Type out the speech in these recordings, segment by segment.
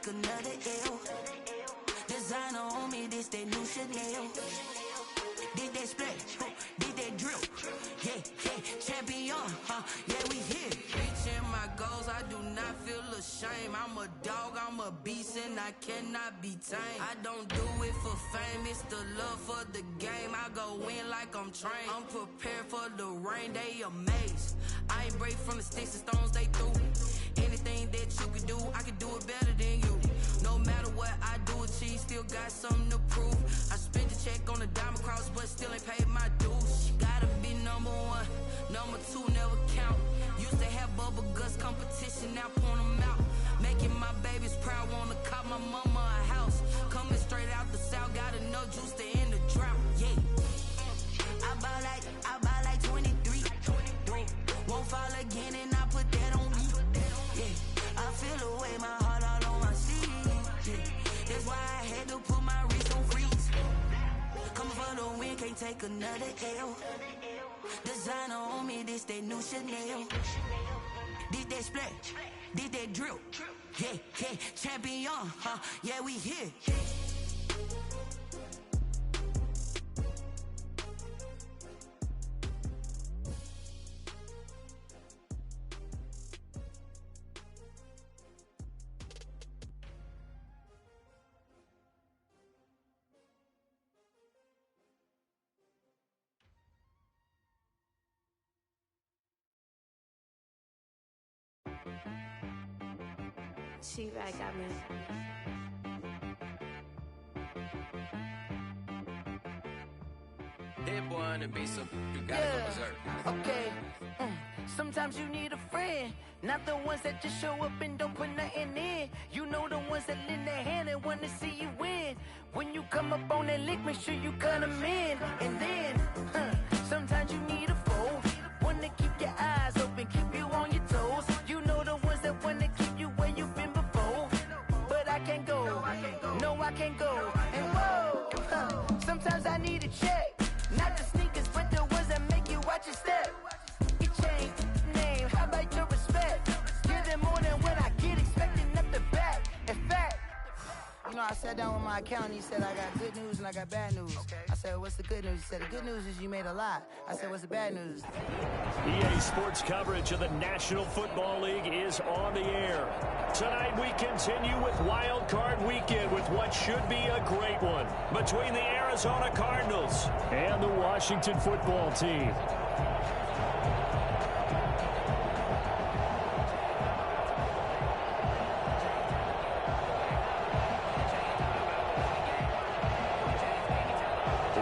take another L. Designer on me, this that new Chanel. Did that split, did that drill. Yeah, champion, yeah, we here. Reaching my goals, I do not feel ashamed. I'm a dog, I'm a beast, and I cannot be tamed. I don't do it for fame, it's the love for the game. I go in like I'm trained. I'm prepared for the rain, they amazed. I ain't break from the sticks and stones they threw. Anything that you can do, I can do it better than you. No matter what I do, achieve, still got something to prove. I spent the check on the diamond cross, but still ain't paid my dues. Gotta be number one, number two never count. Used to have bubble guts competition, now point them out. Making my babies proud, wanna cop my mama a house. Coming straight out the south, got enough juice to end the drought. Yeah, I buy like 23. Won't fall again, and I put that on me. Yeah, I feel the way, my heart all on my sleeve. Yeah, that's why I had to put my wrist on freeze. Coming for the win, can't take another L. Designer on me, this that new Chanel. Did that split, did that drill. Yeah, champion, yeah, we here. She right, got me. Hit boy and be some, you gotta go berserk. Okay. Sometimes you need a friend, not the ones that just show up and don't put nothing in. You know the ones that lend their hand and wanna see you win. When you come up on that lick, make sure you cut them in. And then, sometimes you need a foe, one to keep your eyes open, keep you on your toes. You know the ones that wanna keep you where you've been before. But I can't go, no I can't go. And whoa, sometimes I need a check, not the sneakers, but the ones that make you watch your step. You change name, how about your respect? Give them more than what I get, expecting up the back. In fact, you know, I sat down with my accountant, he said I got good news and I got bad news. I said, what's the good news? He said, the good news is you made a lot. I said, what's the bad news? EA Sports coverage of the National Football League is on the air. Tonight we continue with Wild Card Weekend with what should be a great one between the Arizona Cardinals and the Washington Football Team.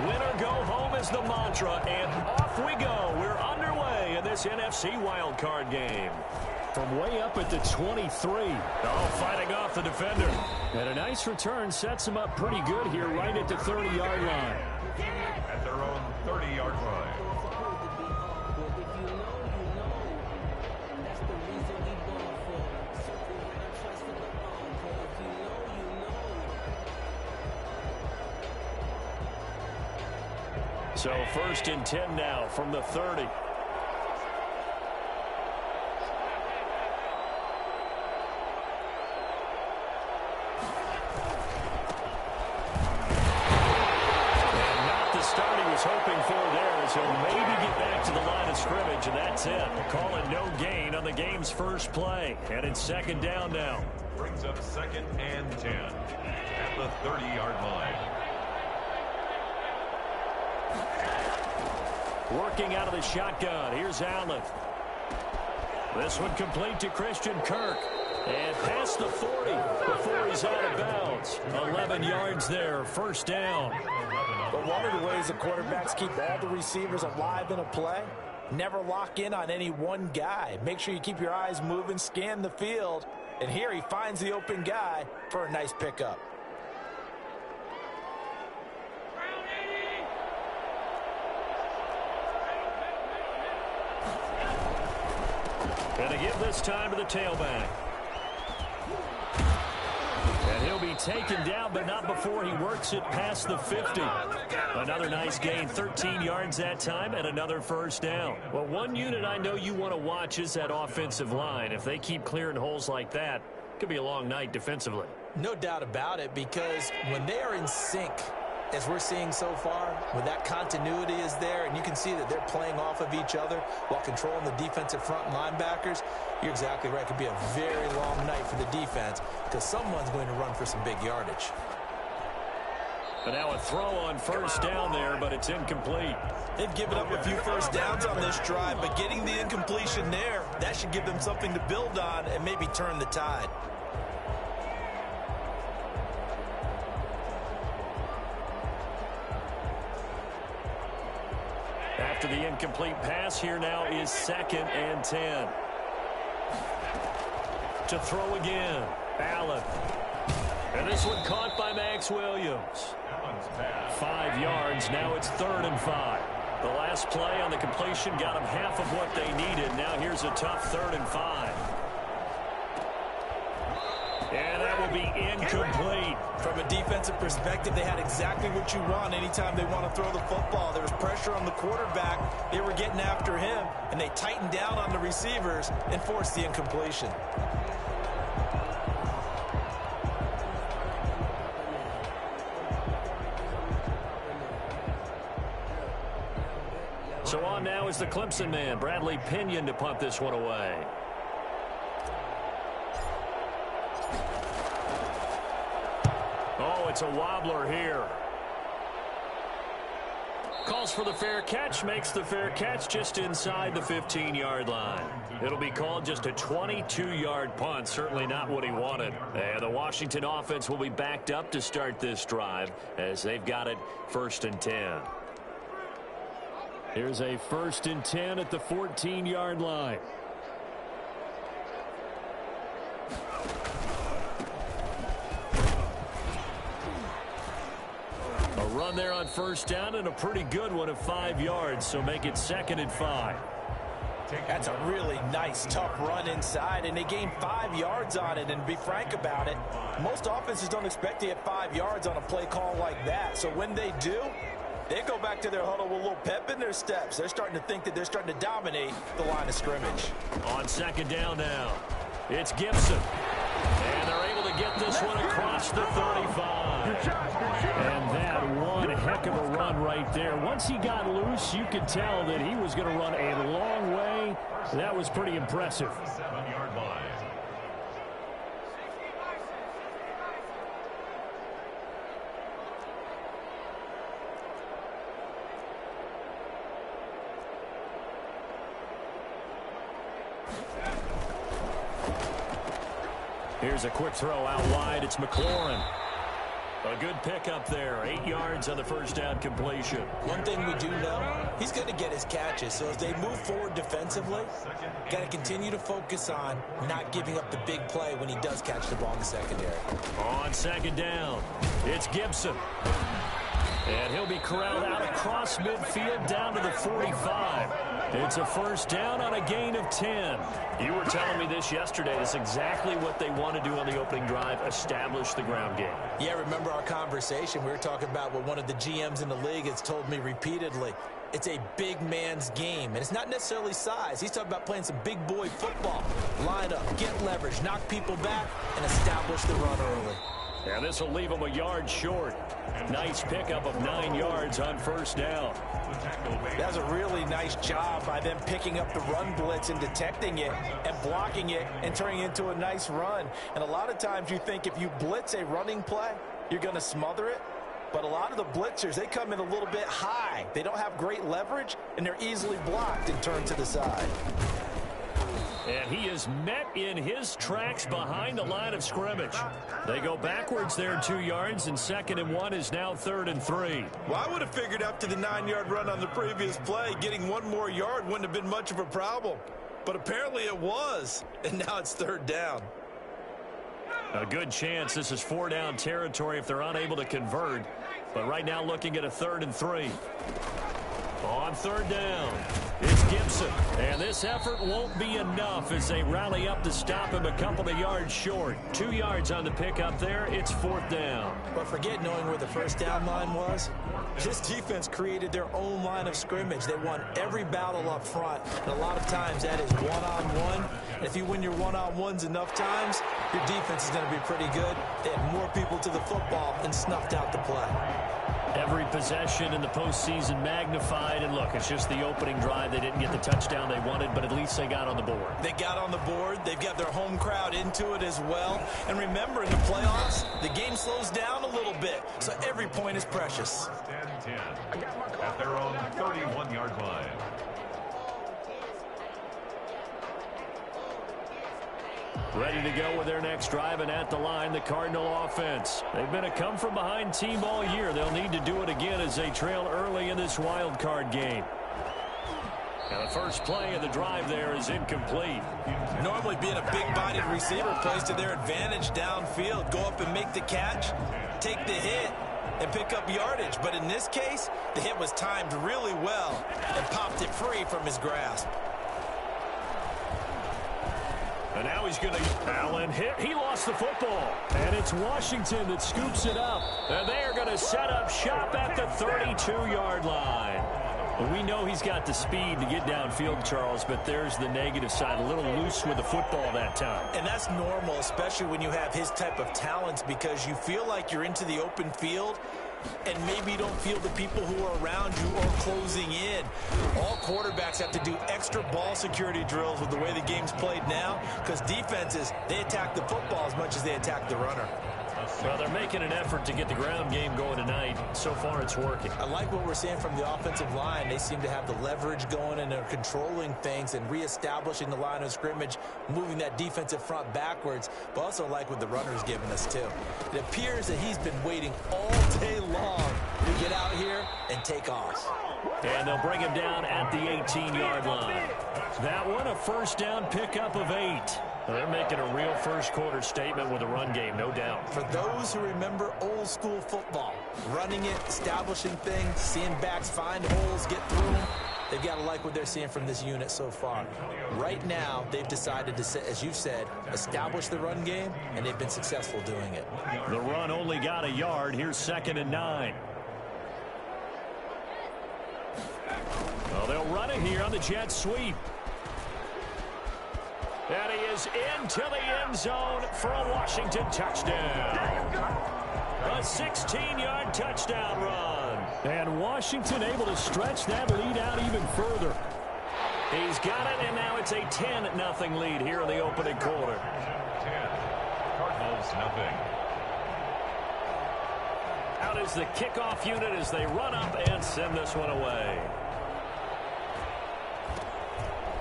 Winner go home is the mantra, and off we go. We're underway in this NFC wildcard game. From way up at the 23. Oh, fighting off the defender. And a nice return sets him up pretty good here right at the 30-yard line. At their own 30-yard line. So 1st and 10 now from the 30. Hoping for there, so maybe get back to the line of scrimmage, and that's it. Calling no gain on the game's first play, and it's 2nd down now. Brings up 2nd and 10 at the 30-yard line. Working out of the shotgun, here's Allen. This one complete to Christian Kirk. And past the 40 before he's out of bounds. 11 yards there, 1st down. But one of the ways the quarterbacks keep all the receivers alive in a play, never lock in on any one guy. Make sure you keep your eyes moving, scan the field. And here he finds the open guy for a nice pickup. And to give this time to the tailback. And he'll be taken down, but not before he works it past the 50. Another nice gain, 13 yards that time, and another 1st down. Well, one unit I know you want to watch is that offensive line. If they keep clearing holes like that, it could be a long night defensively. No doubt about it, because when they are in sync, as we're seeing so far, when that continuity is there and you can see that they're playing off of each other while controlling the defensive front linebackers, you're exactly right. It could be a very long night for the defense because someone's going to run for some big yardage. But now a throw on first down there, but it's incomplete. They've given up a few first downs on this drive, but getting the incompletion there, that should give them something to build on and maybe turn the tide. After the incomplete pass, here now is 2nd and 10. To throw again, Allen. And this one caught by Max Williams. 5 yards, now it's 3rd and 5. The last play on the completion got them half of what they needed. Now here's a tough 3rd and 5. And that will be incomplete. From a defensive perspective, they had exactly what you want anytime they want to throw the football. There was pressure on the quarterback. They were getting after him, and they tightened down on the receivers and forced the incompletion. So on now is the Clemson man, Bradley Pinion, to punt this one away. Oh, it's a wobbler here. Calls for the fair catch, makes the fair catch just inside the 15-yard line. It'll be called just a 22-yard punt, certainly not what he wanted. And the Washington offense will be backed up to start this drive as they've got it 1st and 10. Here's a 1st and 10 at the 14-yard line. A run there on first down and a pretty good one of 5 yards, so make it 2nd and 5. That's a really nice, tough run inside, and they gained 5 yards on it. And to be frank about it, most offenses don't expect to get 5 yards on a play call like that. So when they do, they go back to their huddle with a little pep in their steps. They're starting to think that they're starting to dominate the line of scrimmage. On 2nd down now, it's Gibson. And they're able to get this one across the 35. And that one heck of a run right there. Once he got loose, you could tell that he was going to run a long way. That was pretty impressive. 7-yard line. Here's a quick throw out wide. It's McLaurin. A good pickup there. 8 yards on the first down completion. One thing we do know, he's going to get his catches. So as they move forward defensively, got to continue to focus on not giving up the big play when he does catch the ball in the secondary. On 2nd down, it's Gibson. And he'll be corralled out across midfield down to the 45. It's a first down on a gain of 10. You were telling me this yesterday. That's exactly what they want to do on the opening drive, establish the ground game. Yeah, remember our conversation? We were talking about what one of the GMs in the league has told me repeatedly. It's a big man's game, and it's not necessarily size. He's talking about playing some big boy football. Line up, get leverage, knock people back, and establish the run early. And this will leave him a yard short. Nice pickup of 9 yards on first down. That was a really nice job by them picking up the run blitz and detecting it and blocking it and turning it into a nice run. And a lot of times you think if you blitz a running play, you're going to smother it. But a lot of the blitzers, they come in a little bit high. They don't have great leverage, and they're easily blocked and turned to the side. And he is met in his tracks behind the line of scrimmage. They go backwards there 2 yards, and 2nd and 1 is now 3rd and 3. Well, I would have figured after the 9-yard run on the previous play, getting 1 more yard wouldn't have been much of a problem. But apparently it was, and now it's 3rd down. A good chance this is 4-down territory if they're unable to convert. But right now looking at a 3rd and 3. On third down, it's Gibson. And this effort won't be enough as they rally up to stop him a couple of yards short. 2 yards on the pickup there. It's fourth down. But forget knowing where the first down line was. This defense created their own line of scrimmage. They won every battle up front. And a lot of times that is one-on-one. And if you win your one-on-ones enough times, your defense is going to be pretty good. They had more people to the football and snuffed out the play. Every possession in the postseason magnified. And look, it's just the opening drive. They didn't get the touchdown they wanted, but at least they got on the board. They got on the board. They've got their home crowd into it as well. And remember, in the playoffs, the game slows down a little bit. So every point is precious. 10 at their own 31-yard line. Ready to go with their next drive, and at the line, the Cardinal offense. They've been a come-from-behind team all year. They'll need to do it again as they trail early in this wild card game. And the first play of the drive there is incomplete. Normally being a big-bodied receiver plays to their advantage downfield. Go up and make the catch, take the hit, and pick up yardage. But in this case, the hit was timed really well and popped it free from his grasp. And now he's going to Allen hit. He lost the football. And it's Washington that scoops it up. And they are going to set up shop at the 32-yard line. We know he's got the speed to get downfield, Charles, but there's the negative side. A little loose with the football that time. And that's normal, especially when you have his type of talents, because you feel like you're into the open field and maybe you don't feel the people who are around you or closing in. All quarterbacks have to do extra ball security drills with the way the game's played now, because defenses, they attack the football as much as they attack the runner. Well, they're making an effort to get the ground game going tonight. So far, it's working. I like what we're seeing from the offensive line. They seem to have the leverage going, and they're controlling things and reestablishing the line of scrimmage, moving that defensive front backwards, but also like what the runner's giving us, too. It appears that he's been waiting all day long to get out here and take off. And they'll bring him down at the 18-yard line. That one, a first down pickup of 8. They're making a real first-quarter statement with a run game, no doubt. For those who remember old-school football, running it, establishing things, seeing backs find holes, get through them, they've got to like what they're seeing from this unit so far. Right now, they've decided to, as you said, establish the run game, and they've been successful doing it. The run only got a yard. Here's 2nd and 9. Well, they'll run it here on the jet sweep. And he is into the end zone for a Washington touchdown. A 16-yard touchdown run. And Washington able to stretch that lead out even further. He's got it, and now it's a 10-0 lead here in the opening quarter. 10. Cardinals nothing. Out is the kickoff unit as they run up and send this one away.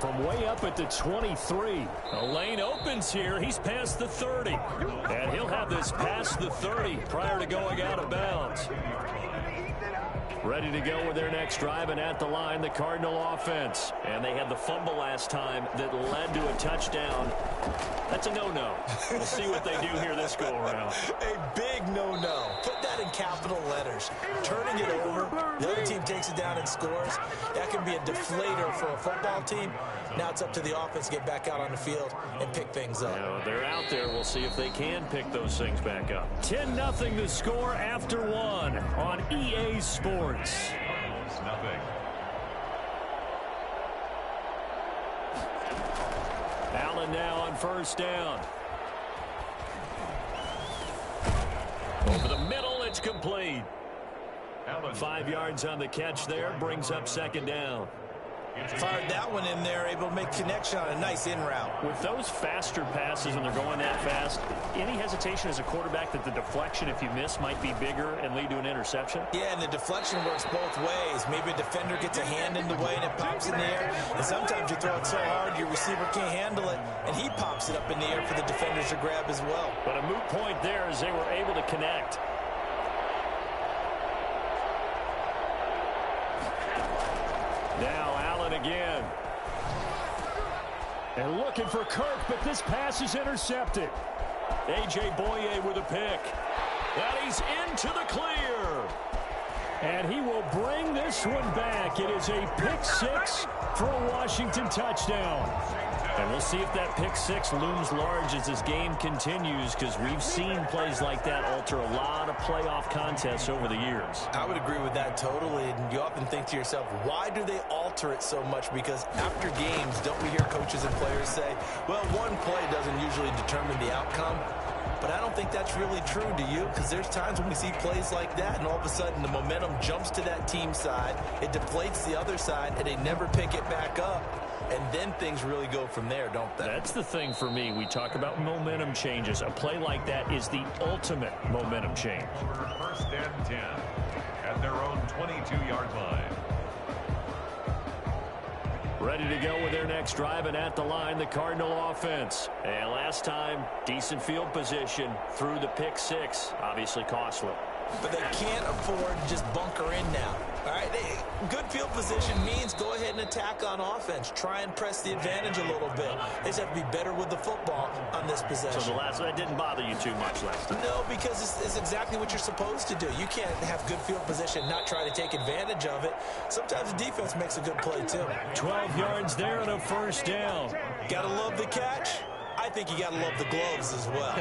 From way up at the 23. A lane opens here. He's past the 30. And he'll have this past the 30 prior to going out of bounds. Ready to go with their next drive, and at the line, the Cardinal offense. And they had the fumble last time that led to a touchdown. That's a no-no. We'll see what they do here this go-around. A big no-no. Put that in capital letters. Turning it over, the other team takes it down and scores. That can be a deflator for a football team. Now it's up to the offense to get back out on the field and pick things up. They're out there. We'll see if they can pick those things back up. 10-0 to score after 1 on EA Sports. Nothing. Allen now on first down. Over the middle, it's complete. Allen. 5 yards on the catch there, brings up 2nd down. Fired that one in there, able to make connection on a nice in route. With those faster passes when they're going that fast, any hesitation as a quarterback that the deflection, if you miss, might be bigger and lead to an interception? Yeah, and the deflection works both ways. Maybe a defender gets a hand in the way and it pops in the air. And sometimes you throw it so hard your receiver can't handle it, and he pops it up in the air for the defenders to grab as well. But a moot point there as they were able to connect. Now Allen again. And looking for Kirk, but this pass is intercepted. A.J. Boye with a pick. And he's into the clear. And he will bring this one back. It is a pick six for a Washington touchdown. And we'll see if that pick six looms large as this game continues, because we've seen plays like that alter a lot of playoff contests over the years. I would agree with that totally. And you often think to yourself, why do they alter it so much? Because after games, don't we hear coaches and players say, well, one play doesn't usually determine the outcome? But I don't think that's really true, do you? Because there's times when we see plays like that, and all of a sudden the momentum jumps to that team side, it deflates the other side, and they never pick it back up. And then things really go from there, don't they? That's the thing for me. We talk about momentum changes. A play like that is the ultimate momentum change. First and 10 at their own 22-yard line. Ready to go with their next drive, and at the line, the Cardinal offense. And last time, decent field position through the pick six. Obviously costly. But they can't afford to just bunker in now. All right, good field position means go ahead and attack on offense. Try and press the advantage a little bit. They just have to be better with the football on this possession. So that didn't bother you too much last time? No, because it's exactly what you're supposed to do. You can't have good field position, not try to take advantage of it. Sometimes the defense makes a good play, too. 12 yards there and a first down. Gotta love the catch. I think you got to love the gloves as well.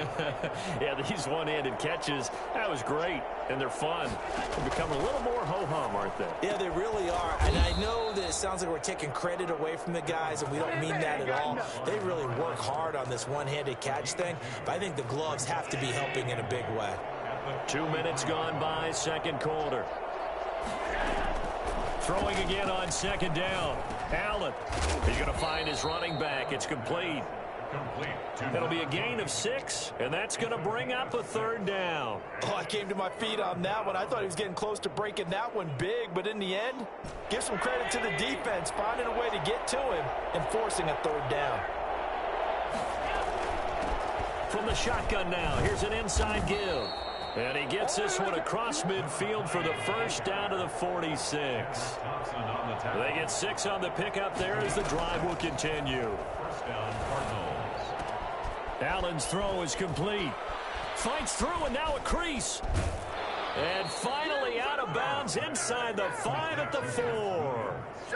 Yeah, these one-handed catches, that was great, and they're fun. They're becoming a little more ho-hum, aren't they? Yeah, they really are. And I know that it sounds like we're taking credit away from the guys, and we don't mean that at all. They really work hard on this one-handed catch thing, but I think the gloves have to be helping in a big way. 2 minutes gone by, second quarter. Throwing again on second down. Allen, he's going to find his running back. It's complete. It'll be a gain of 6, and that's going to bring up a third down. Oh, I came to my feet on that one. I thought he was getting close to breaking that one big, but in the end, give some credit to the defense, finding a way to get to him and forcing a third down. From the shotgun now, here's an inside give. And he gets this one across midfield for the first down to the 46. They get 6 on the pickup there as the drive will continue. First down, Cardinals. Allen's throw is complete. Fights through, and now a crease. And finally out of bounds inside the 5 at the 4.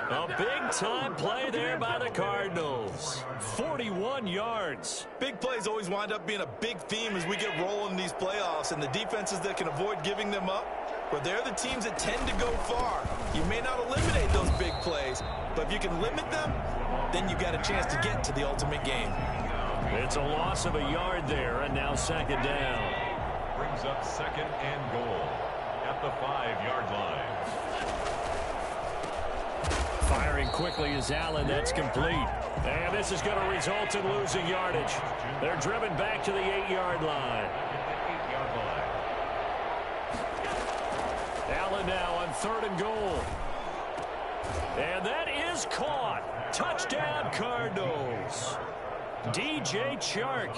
A big-time play there by the Cardinals. 41 yards. Big plays always wind up being a big theme as we get rolling in these playoffs, and the defenses that can avoid giving them up, well, they're the teams that tend to go far. You may not eliminate those big plays, but if you can limit them, then you got a chance to get to the ultimate game. It's a loss of a yard there, and now second down. Brings up second and goal at the 5-yard line. Firing quickly is Allen. That's complete. And this is going to result in losing yardage. They're driven back to the 8-yard line. Allen now on third and goal. And that is caught. Touchdown, Cardinals. DJ Chark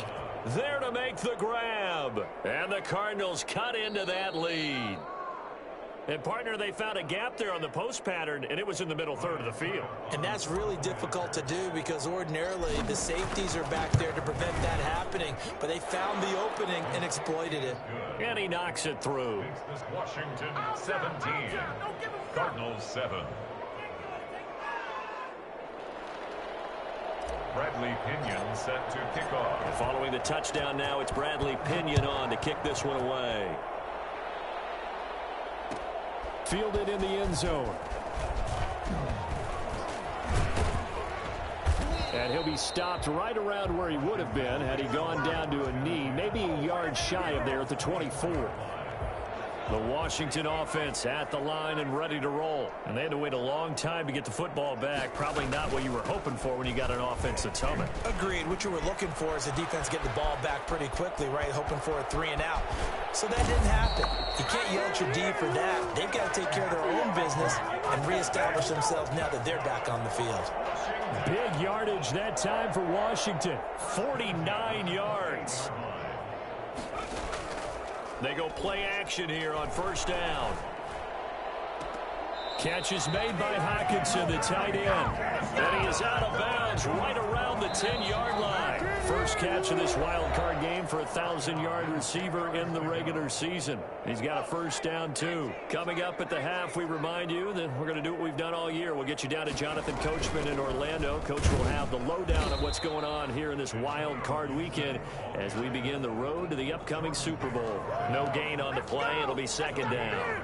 there to make the grab. And the Cardinals cut into that lead. And, partner, they found a gap there on the post pattern, and it was in the middle third of the field. And that's really difficult to do because ordinarily the safeties are back there to prevent that happening. But they found the opening and exploited it. And he knocks it through. This Washington 17, Cardinals 7. Bradley Pinion set to kick off. Following the touchdown now, it's Bradley Pinion on to kick this one away. Fielded in the end zone. And he'll be stopped right around where he would have been had he gone down to a knee, maybe a yard shy of there at the 24. The Washington offense at the line and ready to roll. And they had to wait a long time to get the football back. Probably not what you were hoping for when you got an offense that's humming. Agreed. What you were looking for is the defense get the ball back pretty quickly, right? Hoping for a 3 and out. So that didn't happen. You can't yell at your D for that. They've got to take care of their own business and reestablish themselves now that they're back on the field. Big yardage that time for Washington. 49 yards. They go play action here on first down. Catch is made by Hockenson, the tight end. And he is out of bounds right around the 10-yard line. First catch of this wild card game for a 1,000-yard receiver in the regular season. He's got a first down, too. Coming up at the half, we remind you that we're going to do what we've done all year. We'll get you down to Jonathan Coachman in Orlando. Coach will have the lowdown of what's going on here in this wild card weekend as we begin the road to the upcoming Super Bowl. No gain on the play. It'll be second down.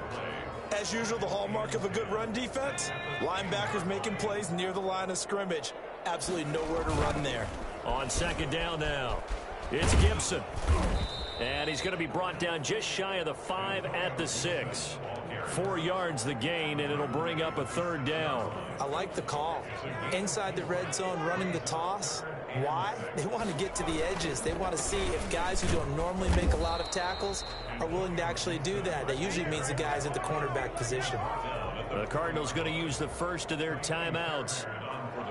As usual, the hallmark of a good run defense, linebackers making plays near the line of scrimmage. Absolutely nowhere to run there. On second down now, it's Gibson. And he's going to be brought down just shy of the 5 at the 6. 4 yards the gain, and it'll bring up a third down. I like the call. Inside the red zone, running the toss. Why? They want to get to the edges. They want to see if guys who don't normally make a lot of tackles are willing to actually do that. That usually means the guys at the cornerback position. The Cardinals going to use the first of their timeouts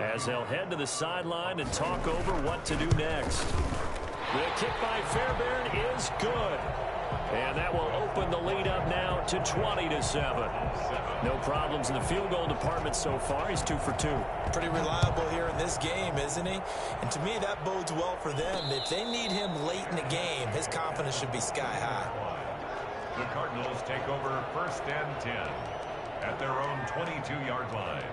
as they'll head to the sideline and talk over what to do next. The kick by Fairbairn is good. And that will open the lead up now to 20-7. No problems in the field goal department so far. He's 2 for 2. Pretty reliable here in this game, isn't he? And to me, that bodes well for them. If they need him late in the game, his confidence should be sky high. The Cardinals take over first and 10 at their own 22-yard line.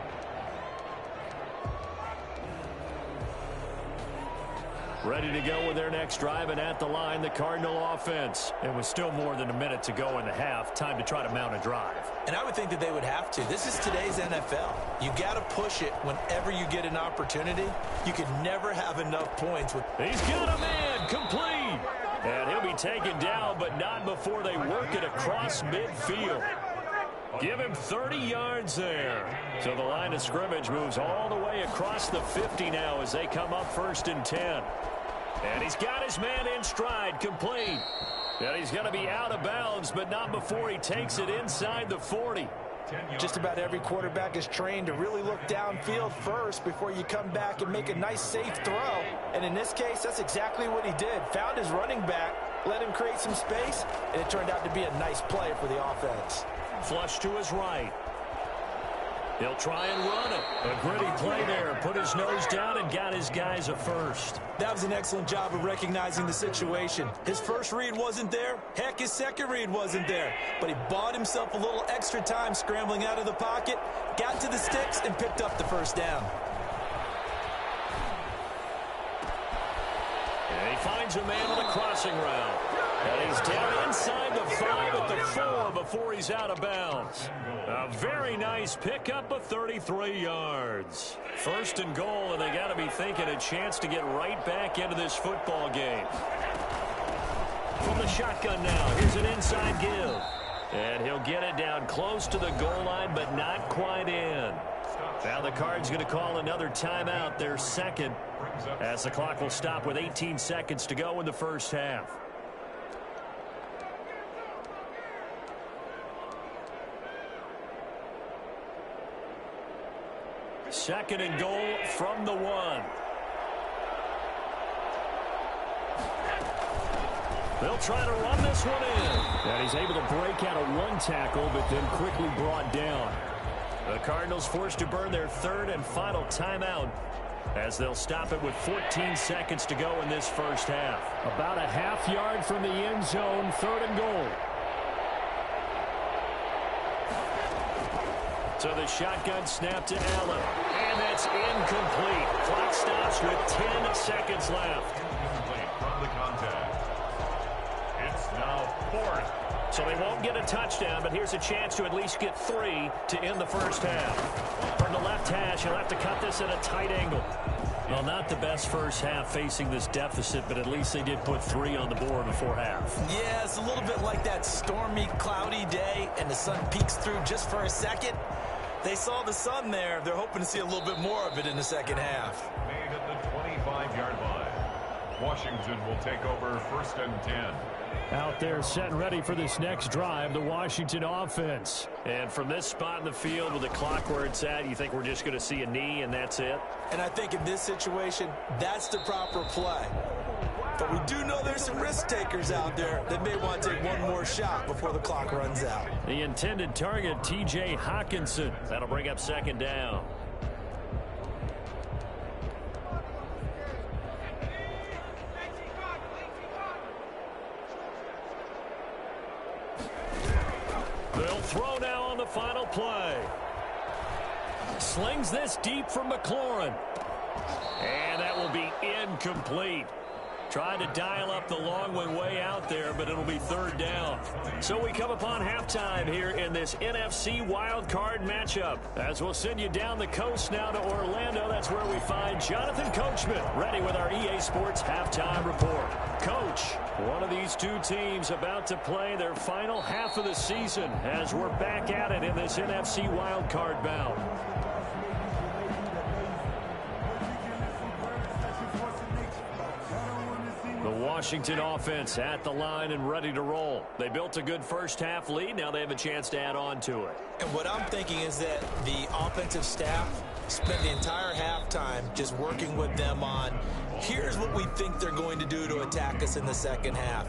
Ready to go with their next drive, and at the line, the Cardinal offense. It was still more than a minute to go in the half. Time to try to mount a drive. And I would think that they would have to. This is today's NFL. You got to push it whenever you get an opportunity. You can never have enough points. He's got a man, complete. And he'll be taken down, but not before they work it across midfield. Give him 30 yards there. So the line of scrimmage moves all the way across the 50 now as they come up first and 10. And he's got his man in stride, complete. And he's going to be out of bounds, but not before he takes it inside the 40. Just about every quarterback is trained to really look downfield first before you come back and make a nice, safe throw. And in this case, that's exactly what he did. Found his running back, let him create some space, and it turned out to be a nice play for the offense. Flush to his right. He'll try and run it. A gritty play there. Put his nose down and got his guys a first. That was an excellent job of recognizing the situation. His first read wasn't there. Heck, his second read wasn't there. But he bought himself a little extra time scrambling out of the pocket, got to the sticks, and picked up the first down. And he finds a man with a crossing route. And he's down inside the 5 at the 4 before he's out of bounds. A very nice pickup of 33 yards. First and goal, and they got to be thinking a chance to get right back into this football game. From the shotgun now, here's an inside give. And he'll get it down close to the goal line, but not quite in. Now the Cards going to call another timeout, their second, as the clock will stop with 18 seconds to go in the first half. Second and goal from the 1. They'll try to run this one in. And he's able to break out of one tackle, but then quickly brought down. The Cardinals forced to burn their third and final timeout as they'll stop it with 14 seconds to go in this first half. About a half yard from the end zone, third and goal. So the shotgun snap to Allen. And that's incomplete. Clock stops with 10 seconds left. Incomplete from the contact. It's now 4th. So they won't get a touchdown, but here's a chance to at least get 3 to end the first half. From the left hash, he'll have to cut this at a tight angle. Well, not the best first half facing this deficit, but at least they did put 3 on the board before half. Yeah, it's a little bit like that stormy, cloudy day, and the sun peeks through just for a second. They saw the sun there. They're hoping to see a little bit more of it in the second half. Made at the 25-yard line. Washington will take over first and 10. Out there set and ready for this next drive, the Washington offense. And from this spot in the field with the clock where it's at, you think we're just going to see a knee and that's it? And I think in this situation, that's the proper play. But we do know there's some risk takers out there that may want to take one more shot before the clock runs out. The intended target, T.J. Hockenson. That'll bring up second down. They'll throw now on the final play. Slings this deep from McLaurin. And that will be incomplete. Trying to dial up the long way out there, but it'll be third down. So we come upon halftime here in this NFC wildcard matchup. As we'll send you down the coast now to Orlando, that's where we find Jonathan Coachman, ready with our EA Sports halftime report. Coach, one of these two teams about to play their final half of the season as we're back at it in this NFC wildcard bout. The Washington offense at the line and ready to roll. They built a good first-half lead. Now they have a chance to add on to it. And what I'm thinking is that the offensive staff spent the entire halftime just working with them on, here's what we think they're going to do to attack us in the second half.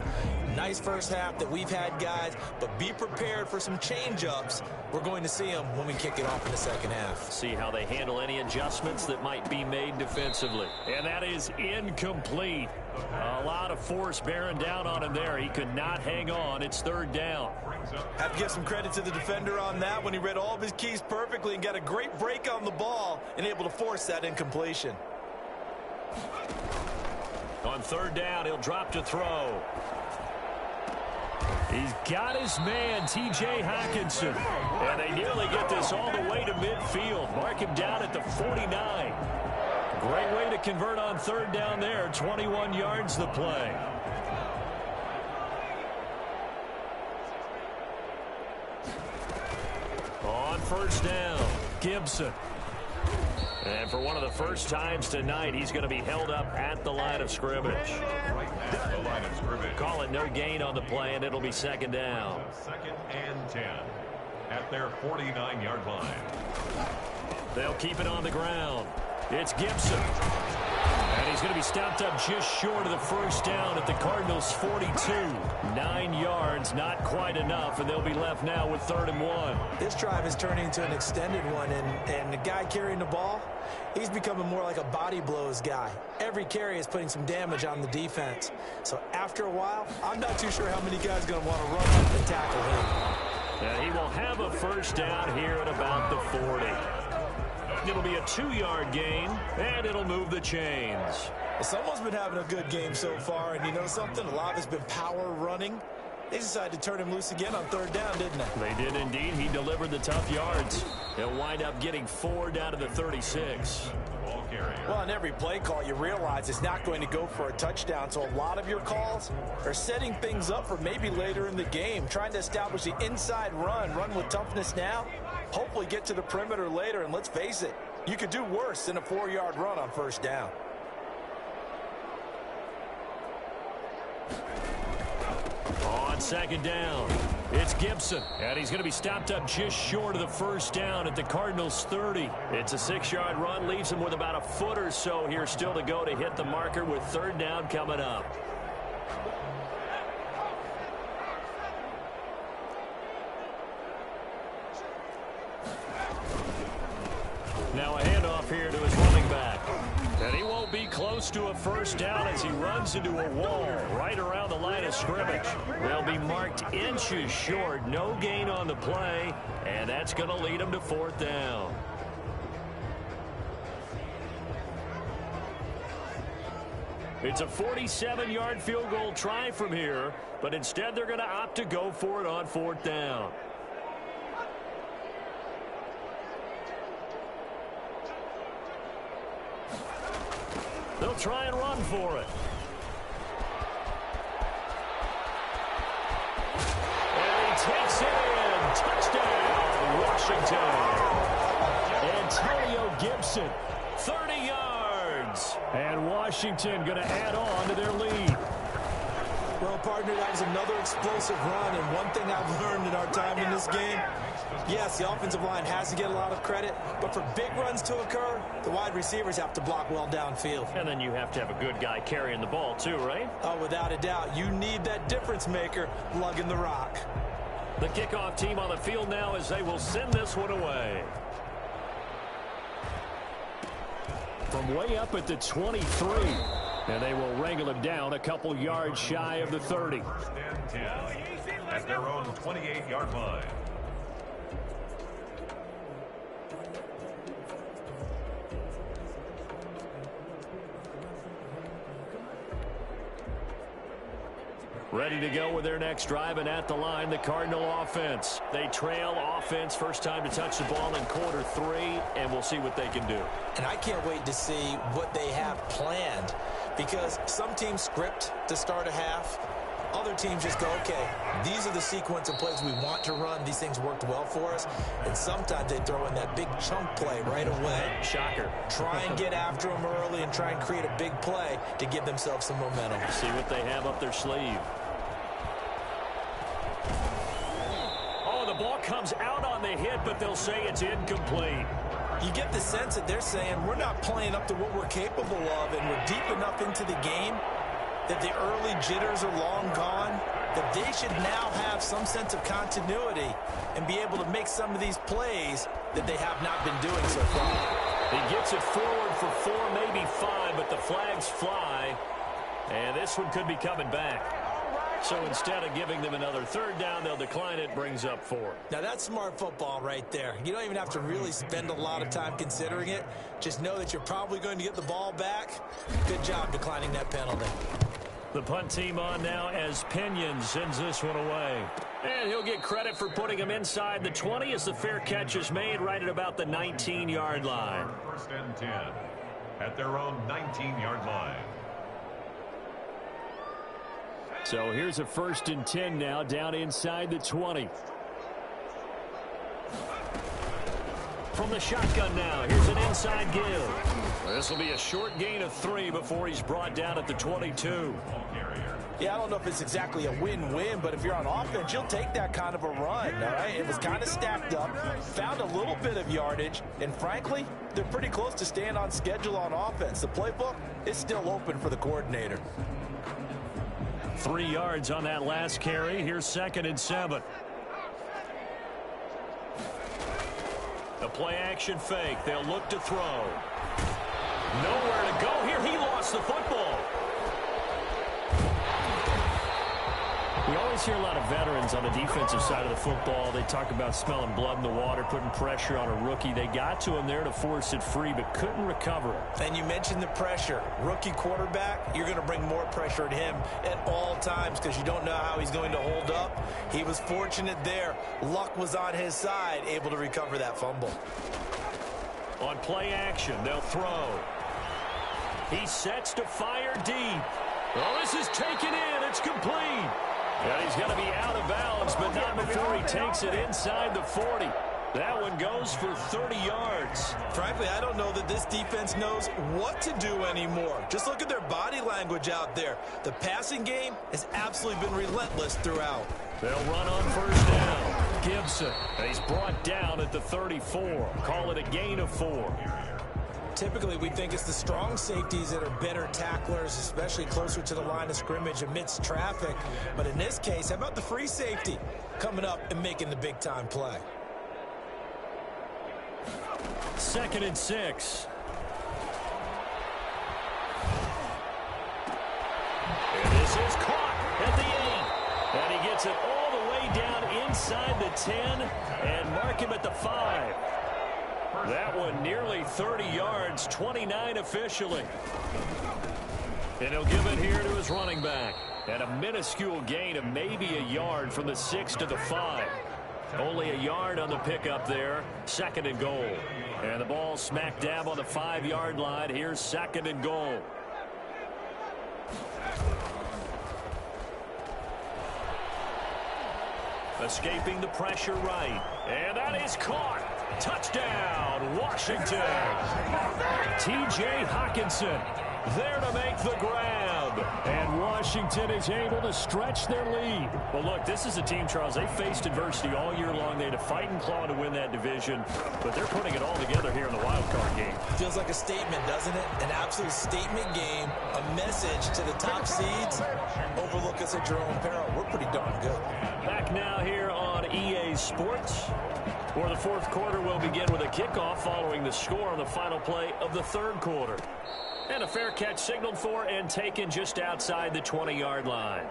Nice first half that we've had, guys, but be prepared for some change-ups. We're going to see them when we kick it off in the second half. See how they handle any adjustments that might be made defensively. And that is incomplete. A lot of force bearing down on him there. He could not hang on. It's third down. Have to give some credit to the defender on that when he read all of his keys perfectly and got a great break on the ball and able to force that incompletion. On third down, he'll drop to throw. He's got his man, T.J. Hockenson. And they nearly get this all the way to midfield. Mark him down at the 49. Great way to convert on third down there. 21 yards the play. On first down, Gibson. And for one of the first times tonight, he's going to be held up at the line of scrimmage. The line of scrimmage. Call it no gain on the play, and it'll be second down. Second and 10 at their 49-yard line. They'll keep it on the ground. It's Gibson. And he's going to be stopped up just short of the first down at the Cardinals' 42. 9 yards, not quite enough, and they'll be left now with 3rd and 1. This drive is turning into an extended one, and the guy carrying the ball, he's becoming more like a body blows guy. Every carry is putting some damage on the defense. So after a while, I'm not too sure how many guys are going to want to run up and tackle him. And he will have a first down here at about the 40. It'll be a 2-yard gain, and it'll move the chains. Someone's been having a good game so far, and you know something? A lot of it's been power running. They decided to turn him loose again on third down, didn't they? They did indeed. He delivered the tough yards. He'll wind up getting 4 down to the 36. Well, on every play call, you realize it's not going to go for a touchdown, so a lot of your calls are setting things up for maybe later in the game, trying to establish the inside run with toughness now, hopefully get to the perimeter later, and let's face it, you could do worse than a 4-yard run on first down. On second down, it's Gibson, and he's going to be stopped up just short of the first down at the Cardinals' 30. It's a 6-yard run, leaves him with about a foot or so here still to go to hit the marker with third down coming up. Now a handoff here to his running back. And he won't be close to a first down as he runs into a wall right around the line of scrimmage. They'll be marked inches short. No gain on the play, and that's going to lead him to 4th down. It's a 47-yard field goal try from here, but instead they're going to opt to go for it on 4th down. They'll try and run for it. And he takes it in. Touchdown, Washington. Antonio Gibson, 30 yards. And Washington going to add on to their lead. Well, partner, that was another explosive run, and one thing I've learned in our time in this game, Yes, the offensive line has to get a lot of credit, but for big runs to occur, the wide receivers have to block well downfield. And then you have to have a good guy carrying the ball too, right? Oh, without a doubt. You need that difference maker lugging the rock. The kickoff team on the field now as they will send this one away. From way up at the 23. And they will wrangle him down a couple yards shy of the 30. First and 10 at their own 28-yard line. Ready to go with their next drive, and at the line, the Cardinal offense. They trail offense, first time to touch the ball in quarter 3, and we'll see what they can do. And I can't wait to see what they have planned, because some teams script to start a half. Other teams just go, okay, these are the sequence of plays we want to run. These things worked well for us. And sometimes they throw in that big chunk play right away. Shocker. Try and get after them early and try and create a big play to give themselves some momentum. See what they have up their sleeve. Oh, the ball comes out on the hit, but they'll say it's incomplete. You get the sense that they're saying we're not playing up to what we're capable of, and we're deep enough into the game that the early jitters are long gone, that they should now have some sense of continuity and be able to make some of these plays that they have not been doing so far. He gets it forward for 4, maybe 5, but the flags fly, and this one could be coming back. So instead of giving them another third down, they'll decline it, brings up 4. Now that's smart football right there. You don't even have to really spend a lot of time considering it. Just know that you're probably going to get the ball back. Good job declining that penalty. The punt team on now as Pinion sends this one away. And he'll get credit for putting him inside the 20 as the fair catch is made right at about the 19-yard line. First and 10 at their own 19-yard line. So here's a 1st and 10 now down inside the 20. From the shotgun now, here's an inside give. This will be a short gain of 3 before he's brought down at the 22. Yeah, I don't know if it's exactly a win-win, but if you're on offense, you'll take that kind of a run, all right? It was kind of stacked up, found a little bit of yardage, and frankly, they're pretty close to staying on schedule on offense. The playbook is still open for the coordinator. 3 yards on that last carry. Here's 2nd and 7. The play-action fake. They'll look to throw. Nowhere to go here. He lost the football. We always hear a lot of veterans on the defensive side of the football. They talk about smelling blood in the water, putting pressure on a rookie. They got to him there to force it free, but couldn't recover it. And you mentioned the pressure. Rookie quarterback, you're going to bring more pressure at him at all times because you don't know how he's going to hold up. He was fortunate there. Luck was on his side, able to recover that fumble. On play action, they'll throw. He sets to fire deep. Oh, this is taken in. It's complete. And he's going to be out of bounds, but not before he takes it inside the 40. That one goes for 30 yards. Frankly, I don't know that this defense knows what to do anymore. Just look at their body language out there. The passing game has absolutely been relentless throughout. They'll run on 1st down. Gibson, and he's brought down at the 34. Call it a gain of 4. Typically, we think it's the strong safeties that are better tacklers, especially closer to the line of scrimmage amidst traffic. But in this case, how about the free safety coming up and making the big-time play? 2nd and 6. And this is caught at the 8. And he gets it all the way down inside the 10 and mark him at the 5. That one nearly 30 yards, 29 officially. And he'll give it here to his running back. And a minuscule gain of maybe a yard from the 6 to the 5. Only a yard on the pickup there. 2nd and goal. And the ball smack dab on the 5-yard line. Here's 2nd and goal. Escaping the pressure right. And that is caught. Touchdown, Washington. T.J. Hockenson there to make the grab. And Washington is able to stretch their lead. Well, look, this is a team, Charles, they faced adversity all year long. They had to fight and claw to win that division, but they're putting it all together here in the wild card game. Feels like a statement, doesn't it? An absolute statement game, a message to the top seeds. Overlook us at your own peril. We're pretty darn good. Back now here on EA Sports, where the fourth quarter will begin with a kickoff following the score on the final play of the third quarter. And a fair catch signaled for and taken just outside the 20-yard line.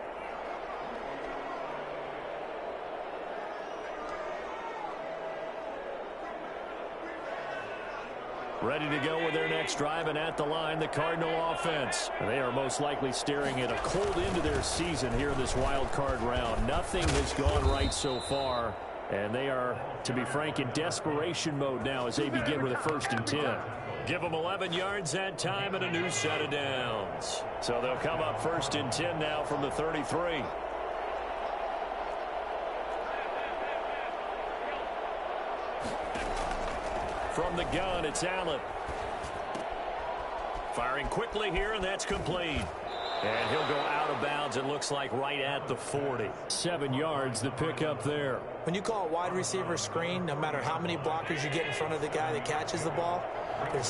Ready to go with their next drive, and at the line, the Cardinal offense. They are most likely staring at a cold end to their season here in this wild card round. Nothing has gone right so far, and they are, to be frank, in desperation mode now as they begin with a 1st and 10. Give them 11 yards that time and a new set of downs. So they'll come up 1st and 10 now from the 33. From the gun, it's Allen. Firing quickly here, and that's complete. And he'll go out of bounds, it looks like, right at the 40. 7 yards, the pickup there. When you call a wide receiver screen, no matter how many blockers you get in front of the guy that catches the ball, there's